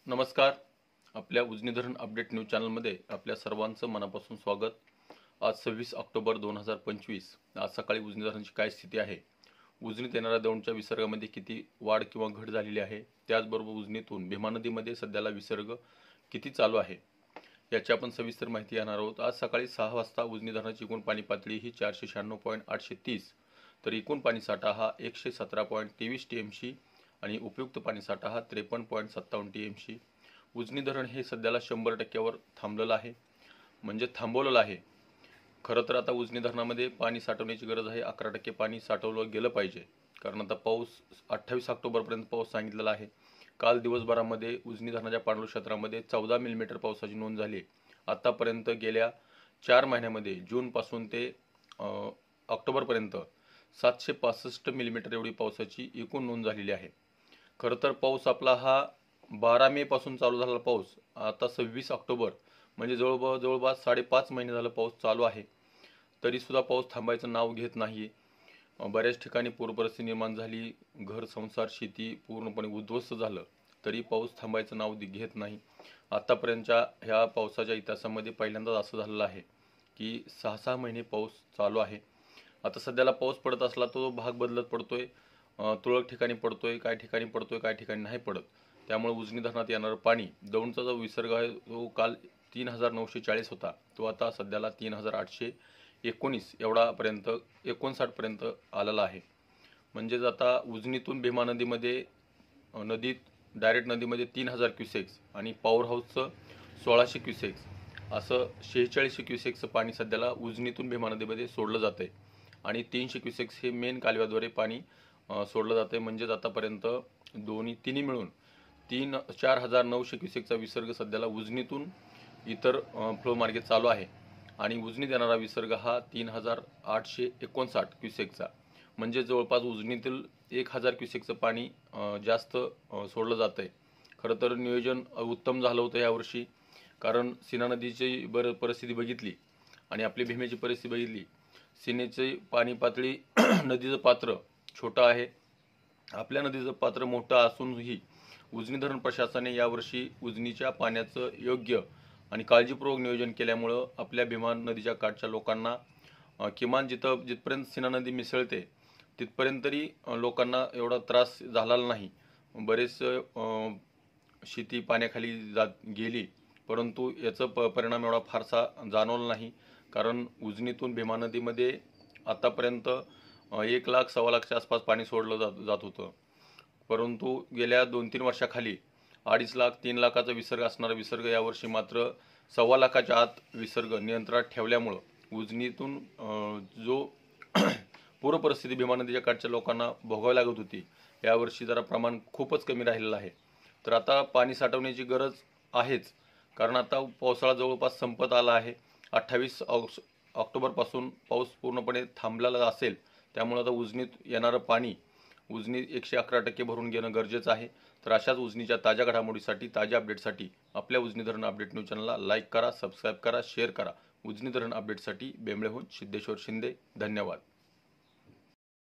नमस्कार. आपल्या उजनी धरण अपडेट न्यूज चॅनलमध्ये आपल्या सर्वांचं मनापासून स्वागत. आज 26 ऑक्टोबर 2025. आज सकाळी उजनी धरणाची काय स्थिती आहे, उजनीत येणाऱ्या दौंडच्या विसर्गामध्ये किती वाढ किंवा घट झालेली आहे, त्याचबरोबर उजनीतून भीमा नदीमध्ये सध्याला विसर्ग किती चालू आहे याची आपण सविस्तर माहिती घेणार आहोत. आज सकाळी 6 वाजता उजनी धरणाची एकूण पाणी पातळी ही 496.830, तर एकूण पाणी साठा हा 117.23 TMC आणि उपयुक्त पाणी साठा हा 53.57 TMC. उजनी धरण हे सध्याला 100%वर थांबलेलं आहे, म्हणजे थांबवलेलं आहे. खरं तर आता उजनी धरणामध्ये पाणी साठवण्याची गरज आहे. 11% पाणी साठवलं गेलं पाहिजे, कारण आता पाऊस 28 ऑक्टोबरपर्यंत पाऊस सांगितलेला आहे. काल दिवसभरामध्ये उजनी धरणाच्या पाणलोट क्षेत्रामध्ये 14 मिलीमीटर पावसाची नोंद झाली. आतापर्यंत गेल्या 4 महिन्यामध्ये जूनपासून ते ऑक्टोबरपर्यंत 765 मिलीमीटर एवढी पावसाची एकूण नोंद झालेली आहे. खरं तर पाऊस आपला हा 12 मे पासून चालू झालेला पाऊस आता 26 ऑक्टोबर म्हणजे जवळपास 5.5 महिने झालं पाऊस चालू आहे. तरीसुद्धा पाऊस थांबायचं नाव घेत नाही. बऱ्याच ठिकाणी पूरपरिस्थिती निर्माण झाली, घर संसार शेती पूर्णपणे उद्ध्वस्त झालं, तरी पाऊस थांबायचं नाव घेत नाही. आतापर्यंतच्या ह्या पावसाच्या इतिहासामध्ये पहिल्यांदाच असं झालेलं आहे की 6-6 महिने पाऊस चालू आहे. आता सध्याला पाऊस पडत असला तो भाग बदलत पडतोय, तुरळक ठिकाणी पडतोय, काही ठिकाणी पडतोय, काही ठिकाणी नाही पडत. त्यामुळे उजनी धरणात येणारं पाणी, दौंडचा जो विसर्ग आहे तो काल 3940 होता, तो आता सध्याला 3819 एवढापर्यंत 59पर्यंत आलेला आहे. म्हणजेच आता उजनीतून भीमा नदीमध्ये डायरेक्ट नदीमध्ये 3000 क्युसेक्स आणि पॉवर हाऊसचं 1600 क्युसेक्स असं 4600 क्युसेक्सचं पाणी सध्याला उजनीतून भीमा नदीमध्ये सोडलं जाते आणि 300 क्युसेक्स हे मेन कालव्याद्वारे पाणी सोडलं जाते. म्हणजेच आतापर्यंत तिन्ही मिळून 4,900 क्युसेकचा विसर्ग सध्याला उजनीतून इतर फ्लो मार्गे चालू आहे आणि उजनीत येणारा विसर्ग हा 3859 क्युसेकचा, म्हणजे जवळपास उजनीतील 1000 क्युसेकचं पाणी जास्त सोडलं जात आहे. खरं तर नियोजन उत्तम झालं होतं यावर्षी, कारण सीना नदीची परिस्थिती बघितली आणि आपली भीमेची परिस्थिती बघितली. सीनेची पाणी पातळी नदीचं पात्र छोटं आहे, आपल्या नदीचं पात्र मोठं असूनही उजनी धरण प्रशासनाने यावर्षी उजनीच्या पाण्याचं योग्य आणि काळजीपूर्वक नियोजन केल्यामुळं आपल्या भीमा नदीच्या काठच्या लोकांना किमान जिथपर्यंत सीना नदी मिसळते तिथपर्यंत तरी लोकांना एवढा त्रास झालेला नाही. बरेच शेती पाण्याखाली गेली, परंतु याचा परिणाम एवढा फारसा जाणवला नाही, कारण उजनीतून भीमा नदीमध्ये आतापर्यंत 1 लाख 1.25 लाखच्या आसपास पाणी सोडलं जात होतं. परंतु गेल्या 2-3 वर्षाखाली 2.5 लाख 3 लाखाचा विसर्ग असणारा विसर्ग यावर्षी मात्र 1.25 लाखाच्या आत विसर्ग नियंत्रणात ठेवल्यामुळं उजनीतून जो पूरपरिस्थिती भीमा नदीच्या काठच्या लोकांना भोगावी लागत होती, यावर्षी जरा प्रमाण खूपच कमी राहिलेलं आहे. तर आता पाणी साठवण्याची गरज आहेच, कारण आता पावसाळा जवळपास संपत आला आहे. 28 ऑक्टोबरपासून पाऊस पूर्णपणे थांबलेला असेल, त्यामुळे आता उजनीत येणारं पाणी उजनी 111% भरून घेणं गरजेचं आहे. तर अशाच उजनीच्या ताज्या घडामोडीसाठी, ताज्या अपडेटसाठी आपल्या उजनी धरण अपडेट न्यूज चॅनलला लाईक करा, सबस्क्राईब करा, शेअर करा. उजनी धरण अपडेटसाठी बेंबळेहून सिद्धेश्वर शिंदे. धन्यवाद.